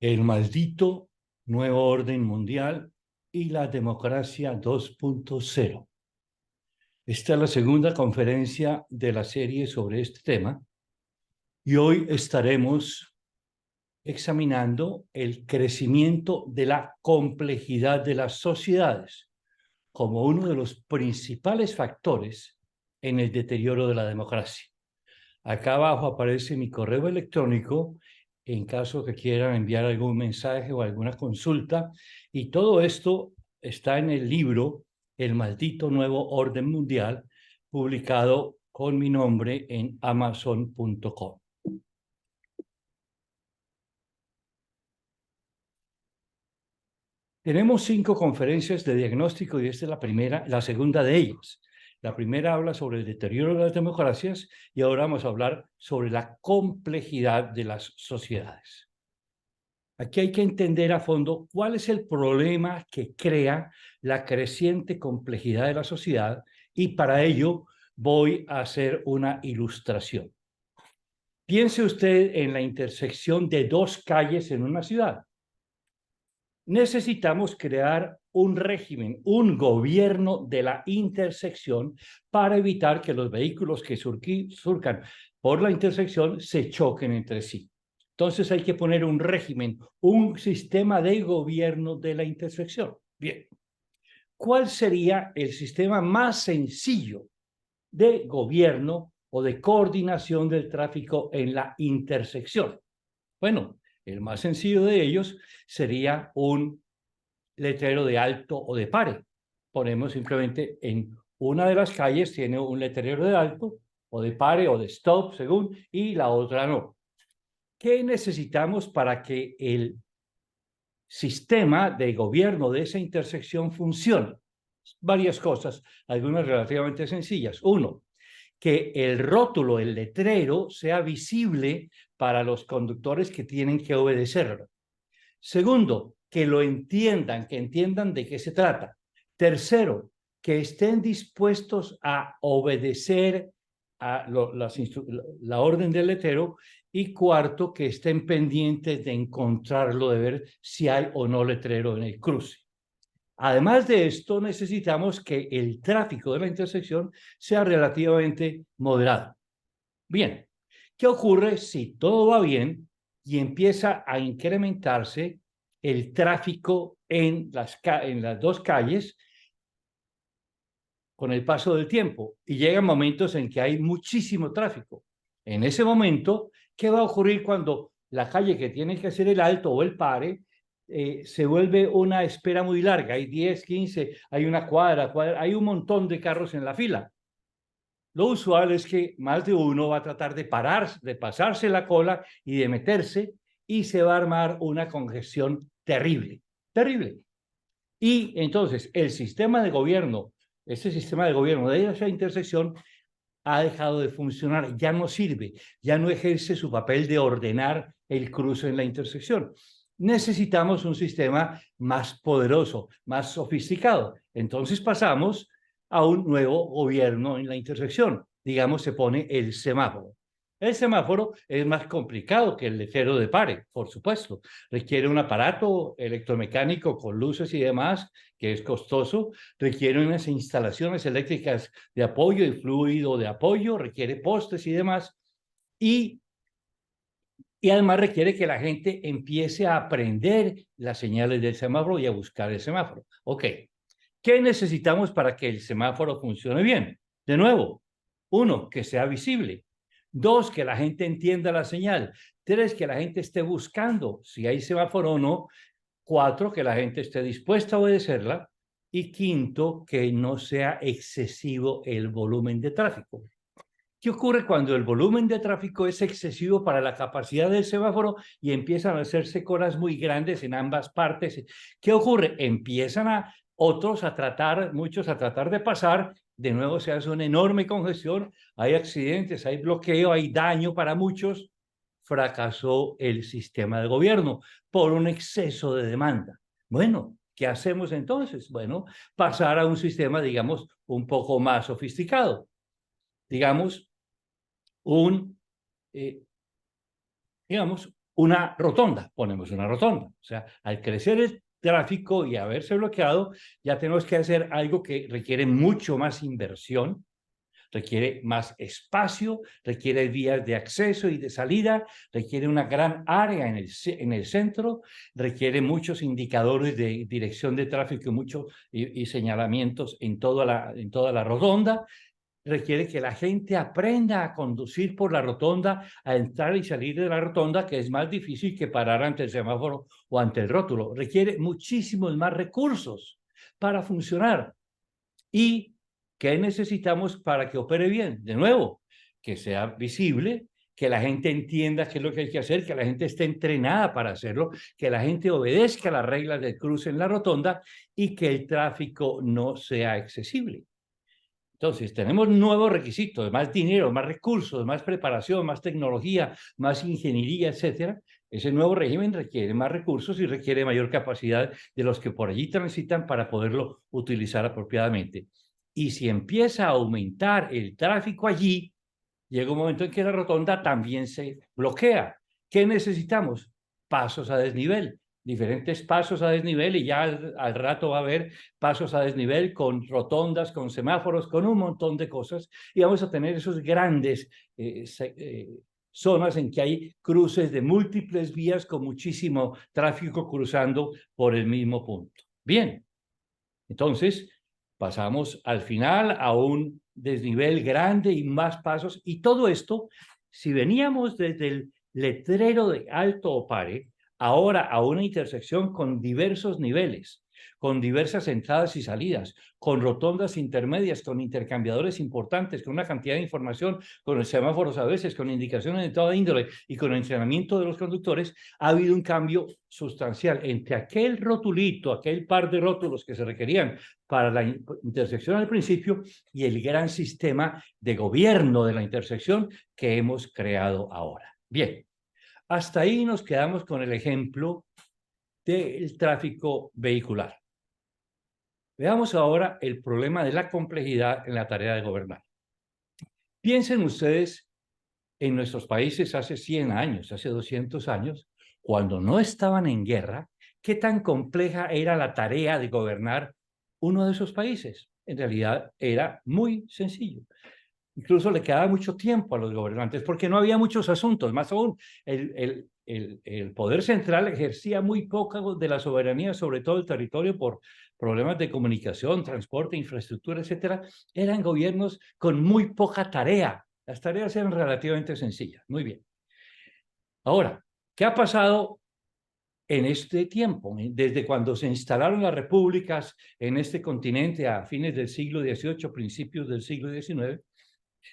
El maldito nuevo orden mundial y la democracia 2.0. Esta es la segunda conferencia de la serie sobre este tema y hoy estaremos examinando el crecimiento de la complejidad de las sociedades como uno de los principales factores en el deterioro de la democracia. Acá abajo aparece mi correo electrónico en caso que quieran enviar algún mensaje o alguna consulta. Y todo esto está en el libro El maldito nuevo orden mundial, publicado con mi nombre en amazon.com. Tenemos 5 conferencias de diagnóstico y esta es la segunda de ellas. La primera habla sobre el deterioro de las democracias y ahora vamos a hablar sobre la complejidad de las sociedades. Aquí hay que entender a fondo cuál es el problema que crea la creciente complejidad de la sociedad y para ello voy a hacer una ilustración. Piense usted en la intersección de 2 calles en una ciudad. Necesitamos crear un régimen, un gobierno de la intersección para evitar que los vehículos que surcan por la intersección se choquen entre sí. Entonces hay que poner un régimen, un sistema de gobierno de la intersección. Bien, ¿cuál sería el sistema más sencillo de gobierno o de coordinación del tráfico en la intersección? Bueno, el más sencillo de ellos sería un letrero de alto o de pare. Ponemos simplemente en una de las calles tiene un letrero de alto o de pare o de stop, según, y la otra no. ¿Qué necesitamos para que el sistema de gobierno de esa intersección funcione? Varias cosas, algunas relativamente sencillas. Uno, que el rótulo, el letrero, sea visible para los conductores que tienen que obedecerlo. Segundo, que lo entiendan, que entiendan de qué se trata. Tercero, que estén dispuestos a obedecer a la orden del letrero. Y cuarto, que estén pendientes de encontrarlo, de ver si hay o no letrero en el cruce. Además de esto, necesitamos que el tráfico de la intersección sea relativamente moderado. Bien, ¿qué ocurre si todo va bien y empieza a incrementarse el tráfico en las 2 calles con el paso del tiempo y llegan momentos en que hay muchísimo tráfico? En ese momento, ¿qué va a ocurrir cuando la calle que tiene que hacer el alto o el pare se vuelve una espera muy larga? Hay 10, 15, hay una cuadra, hay un montón de carros en la fila. Lo usual es que más de uno va a tratar de pasarse la cola y de meterse y se va a armar una congestión terrible, terrible. Y entonces el sistema de gobierno, ese sistema de gobierno de esa intersección ha dejado de funcionar, ya no sirve, ya no ejerce su papel de ordenar el cruce en la intersección. Necesitamos un sistema más poderoso, más sofisticado. Entonces pasamos a un nuevo gobierno en la intersección. Digamos, se pone el semáforo. El semáforo es más complicado que el letrero de pare, por supuesto. Requiere un aparato electromecánico con luces y demás, que es costoso. Requiere unas instalaciones eléctricas de apoyo y fluido de apoyo. Requiere postes y demás. Y además requiere que la gente empiece a aprender las señales del semáforo y a buscar el semáforo. Ok, ¿qué necesitamos para que el semáforo funcione bien? De nuevo, 1, que sea visible. 2, que la gente entienda la señal. 3, que la gente esté buscando si hay semáforo o no. 4, que la gente esté dispuesta a obedecerla. Y 5, que no sea excesivo el volumen de tráfico. ¿Qué ocurre cuando el volumen de tráfico es excesivo para la capacidad del semáforo y empiezan a hacerse colas muy grandes en ambas partes? ¿Qué ocurre? Empiezan muchos a tratar de pasar, de nuevo se hace una enorme congestión, hay accidentes, hay bloqueo, hay daño para muchos. Fracasó el sistema de gobierno por un exceso de demanda. Bueno, ¿qué hacemos entonces? Bueno, pasar a un sistema, digamos, un poco más sofisticado. Digamos, una rotonda, ponemos una rotonda. O sea, al crecer el tráfico y haberse bloqueado, ya tenemos que hacer algo que requiere mucho más inversión, requiere más espacio, requiere vías de acceso y de salida, requiere una gran área en el centro, requiere muchos indicadores de dirección de tráfico y señalamientos en toda la rotonda, requiere que la gente aprenda a conducir por la rotonda, a entrar y salir de la rotonda, que es más difícil que parar ante el semáforo o ante el rótulo. Requiere muchísimos más recursos para funcionar. ¿Y qué necesitamos para que opere bien? De nuevo, que sea visible, que la gente entienda qué es lo que hay que hacer, que la gente esté entrenada para hacerlo, que la gente obedezca las reglas del cruce en la rotonda y que el tráfico no sea accesible. Entonces, tenemos nuevos requisitos, más dinero, más recursos, más preparación, más tecnología, más ingeniería, etcétera. Ese nuevo régimen requiere más recursos y requiere mayor capacidad de los que por allí transitan para poderlo utilizar apropiadamente. Y si empieza a aumentar el tráfico allí, llega un momento en que la rotonda también se bloquea. ¿Qué necesitamos? Pasos a desnivel, diferentes pasos a desnivel, y ya al rato va a haber pasos a desnivel con rotondas, con semáforos, con un montón de cosas, y vamos a tener esos grandes zonas en que hay cruces de múltiples vías con muchísimo tráfico cruzando por el mismo punto. Bien, entonces pasamos al final a un desnivel grande y más pasos, y todo esto, si veníamos desde el letrero de alto o pare, ahora a una intersección con diversos niveles, con diversas entradas y salidas, con rotondas intermedias, con intercambiadores importantes, con una cantidad de información, con los semáforos a veces, con indicaciones de toda índole y con el entrenamiento de los conductores, ha habido un cambio sustancial entre aquel rotulito, aquel par de rótulos que se requerían para la intersección al principio y el gran sistema de gobierno de la intersección que hemos creado ahora. Bien, hasta ahí nos quedamos con el ejemplo del tráfico vehicular. Veamos ahora el problema de la complejidad en la tarea de gobernar. Piensen ustedes en nuestros países hace 100 años, hace 200 años, cuando no estaban en guerra, qué tan compleja era la tarea de gobernar uno de esos países. En realidad era muy sencillo. Incluso le quedaba mucho tiempo a los gobernantes porque no había muchos asuntos. Más aún, el poder central ejercía muy poca de la soberanía sobre todo el territorio por problemas de comunicación, transporte, infraestructura, etcétera. Eran gobiernos con muy poca tarea. Las tareas eran relativamente sencillas. Muy bien. Ahora, ¿qué ha pasado en este tiempo? Desde cuando se instalaron las repúblicas en este continente a fines del siglo XVIII, principios del siglo XIX,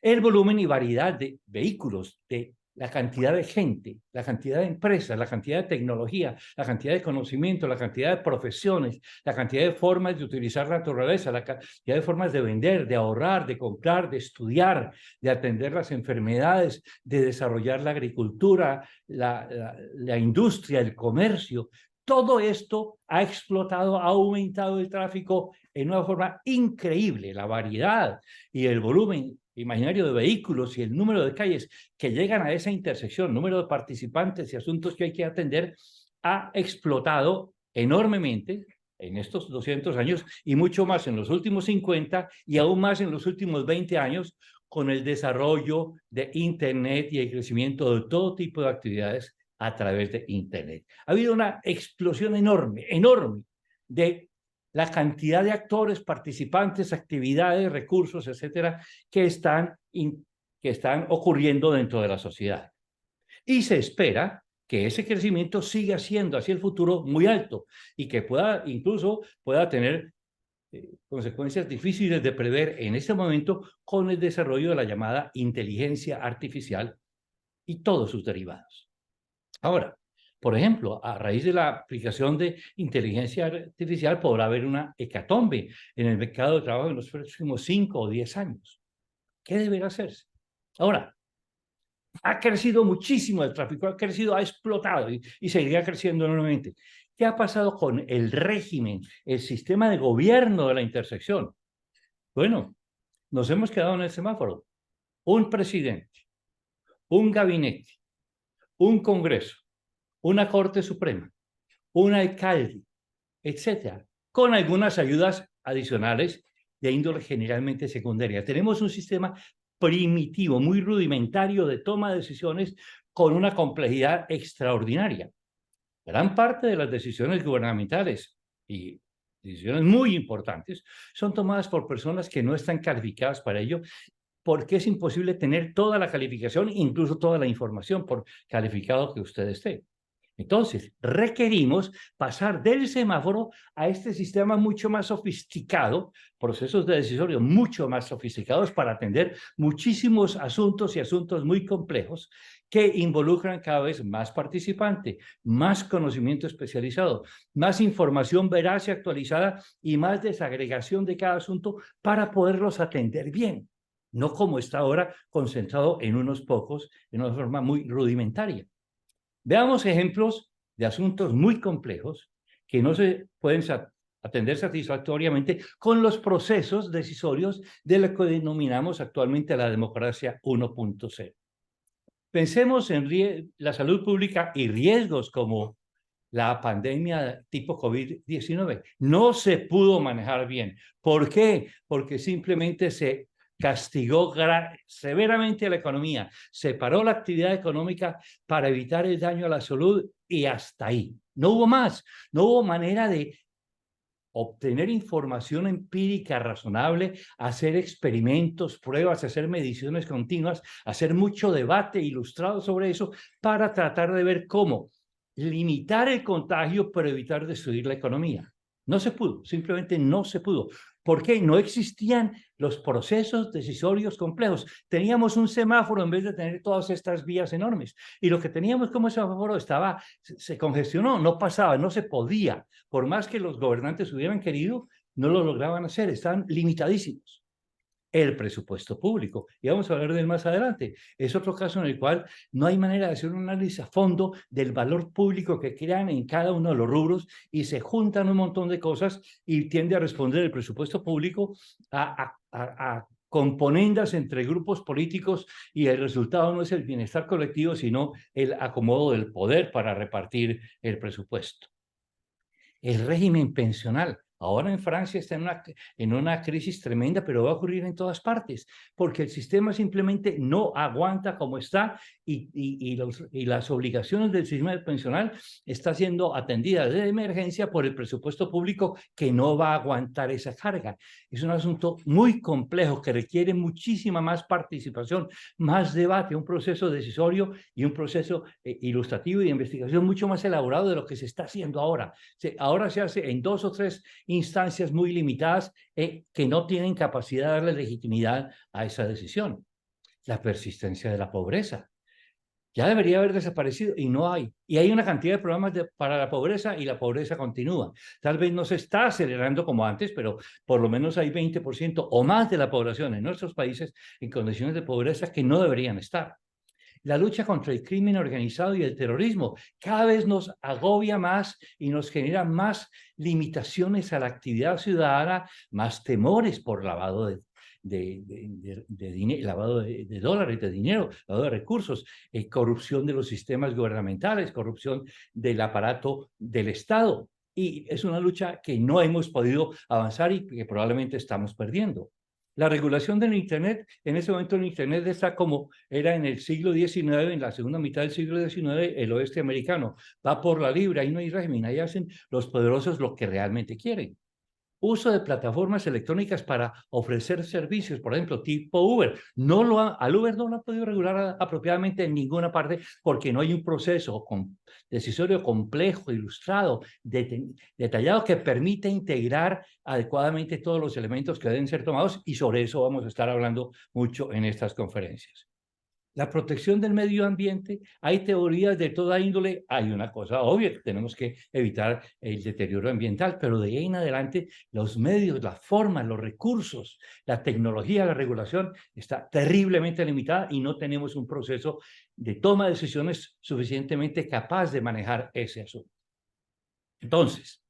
el volumen y variedad de vehículos, de la cantidad de gente, la cantidad de empresas, la cantidad de tecnología, la cantidad de conocimiento, la cantidad de profesiones, la cantidad de formas de utilizar la naturaleza, la cantidad de formas de vender, de ahorrar, de comprar, de estudiar, de atender las enfermedades, de desarrollar la agricultura, la industria, el comercio. Todo esto ha explotado, ha aumentado el tráfico en una forma increíble, la variedad y el volumen imaginario de vehículos y el número de calles que llegan a esa intersección, número de participantes y asuntos que hay que atender, ha explotado enormemente en estos 200 años y mucho más en los últimos 50 y aún más en los últimos 20 años con el desarrollo de Internet y el crecimiento de todo tipo de actividades a través de Internet. Ha habido una explosión enorme, enorme de la cantidad de actores, participantes, actividades, recursos, etcétera, que están ocurriendo dentro de la sociedad. Y se espera que ese crecimiento siga siendo hacia el futuro muy alto y que incluso pueda tener consecuencias difíciles de prever en este momento con el desarrollo de la llamada inteligencia artificial y todos sus derivados. Ahora, por ejemplo, a raíz de la aplicación de inteligencia artificial podrá haber una hecatombe en el mercado de trabajo en los próximos 5 o 10 años. ¿Qué deberá hacerse? Ahora, ha crecido muchísimo el tráfico, ha crecido, ha explotado y seguirá creciendo enormemente. ¿Qué ha pasado con el régimen, el sistema de gobierno de la intersección? Bueno, nos hemos quedado en el semáforo. Un presidente, un gabinete, un congreso, una Corte Suprema, un alcalde, etcétera, con algunas ayudas adicionales de índole generalmente secundaria. Tenemos un sistema primitivo, muy rudimentario de toma de decisiones con una complejidad extraordinaria. Gran parte de las decisiones gubernamentales y decisiones muy importantes son tomadas por personas que no están calificadas para ello, porque es imposible tener toda la calificación, incluso toda la información por calificado que usted esté. Entonces, requerimos pasar del semáforo a este sistema mucho más sofisticado, procesos de decisorio mucho más sofisticados para atender muchísimos asuntos y asuntos muy complejos que involucran cada vez más participante, más conocimiento especializado, más información veraz y actualizada y más desagregación de cada asunto para poderlos atender bien, no como está ahora concentrado en unos pocos, en una forma muy rudimentaria. Veamos ejemplos de asuntos muy complejos que no se pueden atender satisfactoriamente con los procesos decisorios de lo que denominamos actualmente la democracia 1.0. Pensemos en la salud pública y riesgos como la pandemia tipo COVID-19. No se pudo manejar bien. ¿Por qué? Porque simplemente se castigó severamente a la economía, se paró la actividad económica para evitar el daño a la salud y hasta ahí. No hubo más, no hubo manera de obtener información empírica razonable, hacer experimentos, pruebas, hacer mediciones continuas, hacer mucho debate ilustrado sobre eso para tratar de ver cómo limitar el contagio pero evitar destruir la economía. No se pudo, simplemente no se pudo. ¿Por qué? No existían los procesos decisorios complejos. Teníamos un semáforo en vez de tener todas estas vías enormes. Y lo que teníamos como semáforo se congestionó, no pasaba, no se podía. Por más que los gobernantes hubieran querido, no lo lograban hacer, están limitadísimos. El presupuesto público, y vamos a hablar de él más adelante, es otro caso en el cual no hay manera de hacer un análisis a fondo del valor público que crean en cada uno de los rubros y se juntan un montón de cosas y tiende a responder el presupuesto público a componendas entre grupos políticos y el resultado no es el bienestar colectivo, sino el acomodo del poder para repartir el presupuesto. El régimen pensional. Ahora en Francia está en una crisis tremenda, pero va a ocurrir en todas partes, porque el sistema simplemente no aguanta como está y las obligaciones del sistema pensional están siendo atendidas de emergencia por el presupuesto público que no va a aguantar esa carga. Es un asunto muy complejo que requiere muchísima más participación, más debate, un proceso decisorio y un proceso ilustrativo y de investigación mucho más elaborado de lo que se está haciendo ahora. Ahora se hace en 2 o 3 instancias muy limitadas que no tienen capacidad de darle legitimidad a esa decisión. La persistencia de la pobreza. Ya debería haber desaparecido y no hay. Y hay una cantidad de programas para la pobreza y la pobreza continúa. Tal vez no se está acelerando como antes, pero por lo menos hay 20% o más de la población en nuestros países en condiciones de pobreza que no deberían estar. La lucha contra el crimen organizado y el terrorismo cada vez nos agobia más y nos genera más limitaciones a la actividad ciudadana, más temores por lavado de dinero, lavado de dólares, de dinero, lavado de recursos, corrupción de los sistemas gubernamentales, corrupción del aparato del Estado. Y es una lucha que no hemos podido avanzar y que probablemente estamos perdiendo. La regulación del Internet, en ese momento el Internet está como era en el siglo XIX, en la segunda mitad del siglo XIX, el oeste americano. Va por la libre, ahí no hay régimen, ahí hacen los poderosos lo que realmente quieren. Uso de plataformas electrónicas para ofrecer servicios, por ejemplo, tipo Uber. Al Uber no lo ha podido regular apropiadamente en ninguna parte porque no hay un proceso decisorio complejo, ilustrado, detallado que permite integrar adecuadamente todos los elementos que deben ser tomados y sobre eso vamos a estar hablando mucho en estas conferencias. La protección del medio ambiente, hay teorías de toda índole, hay una cosa obvia, que tenemos que evitar el deterioro ambiental, pero de ahí en adelante los medios, las formas, los recursos, la tecnología, la regulación está terriblemente limitada y no tenemos un proceso de toma de decisiones suficientemente capaz de manejar ese asunto. Entonces,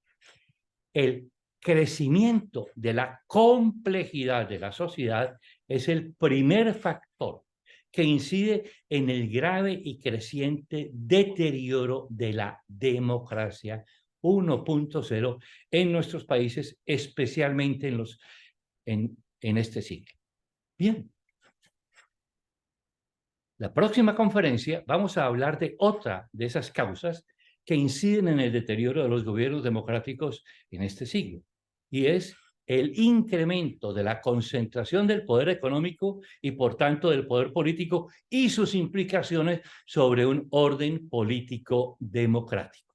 el crecimiento de la complejidad de la sociedad es el primer factor que incide en el grave y creciente deterioro de la democracia 1.0 en nuestros países, especialmente en este siglo. Bien. La próxima conferencia vamos a hablar de otra de esas causas que inciden en el deterioro de los gobiernos democráticos en este siglo, y es el incremento de la concentración del poder económico y, por tanto, del poder político y sus implicaciones sobre un orden político democrático.